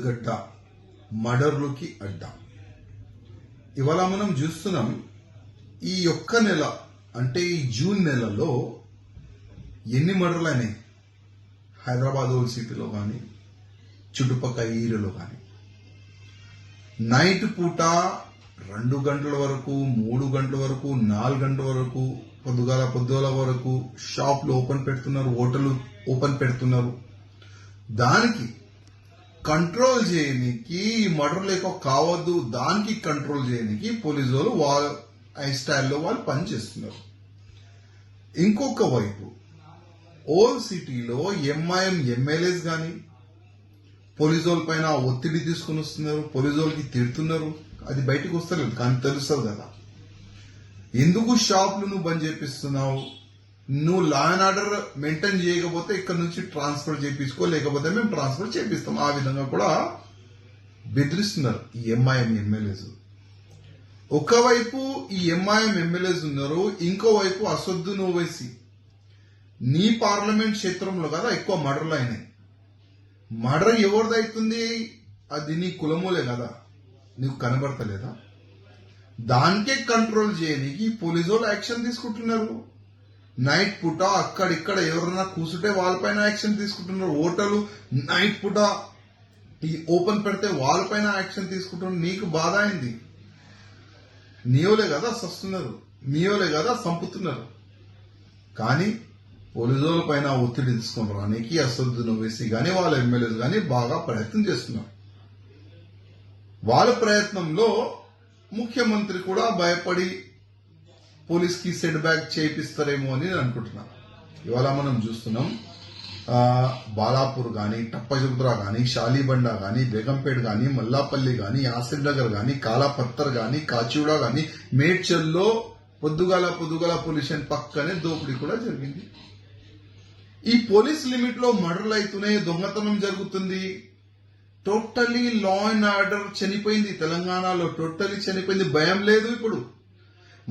గడ్డ మర్డర్లకి అడ్డ. ఇవాళ మనం చూస్తున్నాం ఈ ఒక్క నెల అంటే ఈ జూన్ నెలలో ఎన్ని మర్డర్లు అయినాయి హైదరాబాద్ ఓల్డ్ సిటీలో కానీ చుట్టుపక్కల ఏరియాలో కానీ. నైట్ పూట 2 గంటల వరకు 3 గంటల వరకు 4 గంటల వరకు పొద్దుగాల వరకు షాప్లు ఓపెన్ పెడుతున్నారు, హోటల్ ఓపెన్ పెడుతున్నారు. దానికి కంట్రోల్ చేయడానికి ఈ మర్డర్ లేక కావద్దు, దానికి కంట్రోల్ చేయడానికి పోలీసు వాళ్ళు వాళ్ళ స్టైల్లో వాళ్ళు పనిచేస్తున్నారు. ఇంకొక వైపు ఓల్డ్ సిటీలో ఎంఐఎం ఎమ్మెల్యేస్ కానీ పోలీసు వాళ్ళ పైన ఒత్తిడి తీసుకుని వస్తున్నారు, పోలీసు వాళ్ళకి తిడుతున్నారు. అది బయటకు వస్తలేదు కానీ తెలుస్తుంది కదా. ఎందుకు షాపులు నువ్వు బంద్ చేపిస్తున్నావు, నువ్వు లా అండ్ ఆర్డర్ మెయింటైన్ చేయకపోతే ఇక్కడ నుంచి ట్రాన్స్ఫర్ చేయించుకో, లేకపోతే మేము ట్రాన్స్ఫర్ చేపిస్తాం. ఆ విధంగా కూడా బెదిరిస్తున్నారు ఈ ఎంఐఎం ఎమ్మెల్యేస్. ఒకవైపు ఈ ఎంఐఎం ఎమ్మెల్యేస్ ఉన్నారు, ఇంకోవైపు అసదుద్దీన్ ఓవైసీ. నీ పార్లమెంట్ క్షేత్రంలో కదా ఎక్కువ మర్డర్లు అయినాయి. మర్డర్ ఎవరిదైతుంది, అది నీ కులమూలే కదా, నీకు కనబడతలేదా? దానికే కంట్రోల్ చేయడానికి పోలీసు వాళ్ళు యాక్షన్ తీసుకుంటున్నారు. నైట్ పూట అక్కడిక్కడ ఎవరన్నా కూర్చుంటే వాళ్ళపైన యాక్షన్ తీసుకుంటున్నారు. హోటల్ నైట్ పూట ఓపెన్ పెడితే వాళ్ళపైన యాక్షన్ తీసుకుంటున్నారు. నీకు బాధ అయింది, నీయోలే కదా సస్తున్నారు, మీయోలే కదా సంపుతున్నారు. కానీ పోలీసు వాళ్ళ పైన ఒత్తిడి తీసుకుని రానికి అసదుద్దీన్ ఓవైసీ కానీ వాళ్ళ ఎమ్మెల్యేలు కానీ బాగా ప్రయత్నం చేస్తున్నారు. వాళ్ళ ప్రయత్నంలో ముఖ్యమంత్రి కూడా భయపడి పోలీస్ కి సెట్ బ్యాక్ చేయిస్తారేమో అని నేను అనుకుంటున్నాను. ఇవాళ మనం చూస్తున్నాం బాలాపూర్ గాని, టప్పజుద్రా గాని, షాలీబండ గాని, బేగంపేట్ గాని, మల్లాపల్లి గాని, ఆసిఫ్ నగర్ గాని, కాలాపత్తర్ గాని, కాచిగూడ గాని, మేడ్చల్లో పొద్దుగాల పోలీస్ స్టేషన్ పక్కనే దోపిడీ కూడా జరిగింది. ఈ పోలీస్ లిమిట్ లో మర్డర్లు అవుతున్నాయి, దొంగతనం జరుగుతుంది. టోటలీ లా అండ్ ఆర్డర్ చనిపోయింది తెలంగాణలో, టోటలీ చనిపోయింది. భయం లేదు. ఇప్పుడు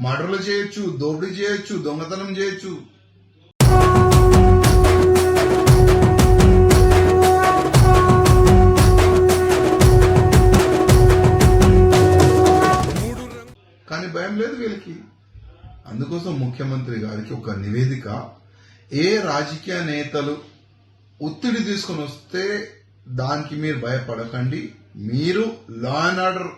మర్డర్లు చేయొచ్చు, దోపిడీ చేయొచ్చు, దొంగతనం చేయొచ్చు. కానీ భయం లేదు వీళ్ళకి. అందుకోసం ముఖ్యమంత్రి గారికి ఒక నివేదిక, ఏ రాజకీయ నేతలు ఒత్తిడి తీసుకుని వస్తే దానికి మీరు భయపడకండి, మీరు లా అండ్ ఆర్డర్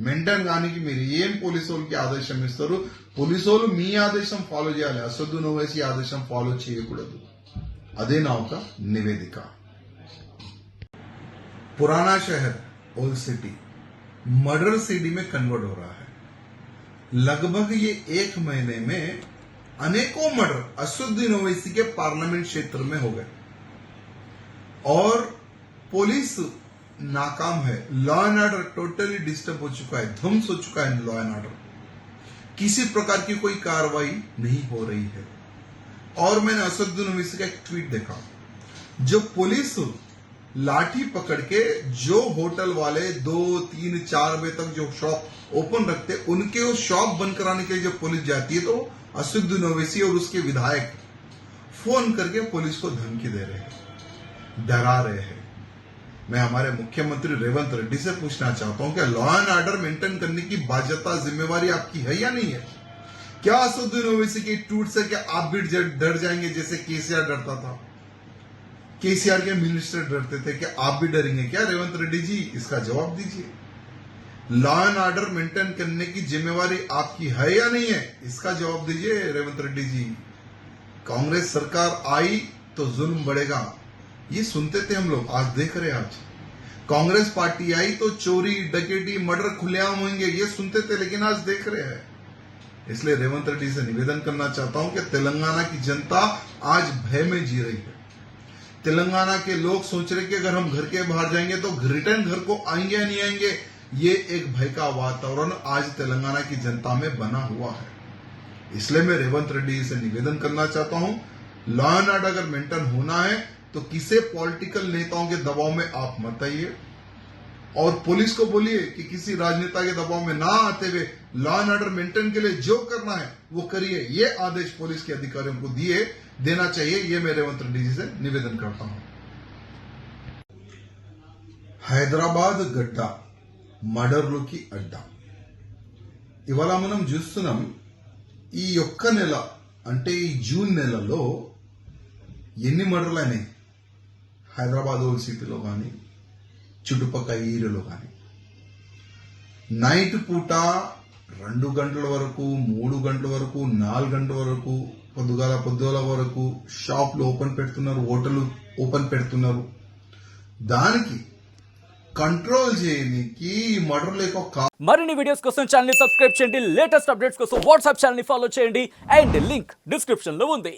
మెయింటైన్ కానికి మీరు ఏం పోలీసు వాళ్ళకి ఆదేశం ఇస్తారు, పోలీసు వాళ్ళు మీ ఆదేశం ఫాలో చేయాలి, అసదుద్దీన్ ఓవైసీ ఆదేశం ఫాలో చేయకూడదు. అదే నా ఒక నివేదిక. पुराना शहर ओल्ड सिटी मर्डर सिटी में कन्वर्ट हो रहा है. लगभग ये 1 महीने में अनेकों मर्डर असदुद्दीन ओवैसी के पार्लियामेंट क्षेत्र में हो गए और पुलिस नाकाम है. Law and order totally disturb हो चुका है, ध्वंस हो चुका है लॉ एंड ऑर्डर. किसी प्रकार की कोई कार्रवाई नहीं हो रही है. और मैंने असदुद्दीन ओवैसी का एक ट्वीट देखा, जो पुलिस लाठी पकड़ के जो होटल वाले 2, 3, 4 बजे तक जो शॉप ओपन रखते उनके वो शॉप बंद कराने के लिए जब पुलिस जाती है तो असदुद्दीन ओवैसी और उसके विधायक फोन करके पुलिस को धमकी दे रहे हैं, डरा रहे हैं. मैं हमारे मुख्यमंत्री रेवंत रेड्डी से पूछना चाहता हूं कि लॉ एंड ऑर्डर मेंटेन करने की बाध्यता जिम्मेवारी आपकी है या नहीं है? क्या असदुद्दीन ओवैसी के ट्वीट से क्या आप भी डर जाएंगे जैसे केसीआर डरता था? केसीआर के मिनिस्टर डरते थे, क्या आप भी डरेंगे क्या? रेवंत रेड्डी जी इसका जवाब दीजिए. लॉ एंड ऑर्डर मेंटेन करने की जिम्मेवारी आपकी है या नहीं है, इसका जवाब दीजिए रेवंत रेड्डी जी. कांग्रेस सरकार आई तो जुल्म बढ़ेगा, ये सुनते थे हम लोग, आज देख रहे हैं. आज कांग्रेस पार्टी आई तो चोरी डकैती मर्डर खुलेआम होंगे, ये सुनते थे, लेकिन आज देख रहे हैं. इसलिए रेवंत रेड्डी से निवेदन करना चाहता हूं कि तेलंगाना की जनता आज भय में जी रही है. तेलंगाना के लोग सोच रहे कि अगर हम घर के बाहर जाएंगे तो रिटर्न घर को आएंगे या नहीं आएंगे. ये एक भय का वातावरण आज तेलंगाना की जनता में बना हुआ है. इसलिए मैं रेवंत रेड्डी से निवेदन करना चाहता हूं, लॉ एंड ऑर्डर अगर मेंटेन होना है तो किसी पॉलिटिकल नेताओं के दबाव में आप मत आइए और पुलिस को बोलिए कि किसी राजनेता के दबाव में ना आते हुए लॉ एंड ऑर्डर मेंटेन के लिए जो करना है वो करिए. ये आदेश पुलिस के अधिकारियों को देना चाहिए. ये मैं रेवंत रेड्डी जी से निवेदन करता हूं. హైదరాబాద్ గడ్డ మర్డర్లకి అడ్డ. ఇవాళ మనం చూస్తున్నాం ఈ ఒక్క నెల అంటే ఈ జూన్ నెలలో ఎన్ని మర్డర్లు అయినాయి హైదరాబాద్ ఓల్డ్ సిటీలో కానీ చుట్టుపక్కల ఏరియాలో కానీ. నైట్ పూట 2 గంటల వరకు 3 గంటల వరకు 4 గంటల వరకు పొద్దుగాల వరకు షాప్లు ఓపెన్ పెడుతున్నారు, హోటల్ ఓపెన్ పెడుతున్నారు. దానికి కంట్రోల్ చేయడానికి మర్డర్ లేక మరిన్ని వీడియోస్ కోసం ఛానల్ ని సబ్స్క్రైబ్ చేయండి. లేటెస్ట్ అప్డేట్స్ కోసం వాట్సాప్ ఛానల్ ని ఫాలో చేయండి. అండ్ లింక్ డిస్క్రిప్షన్ లో ఉంది.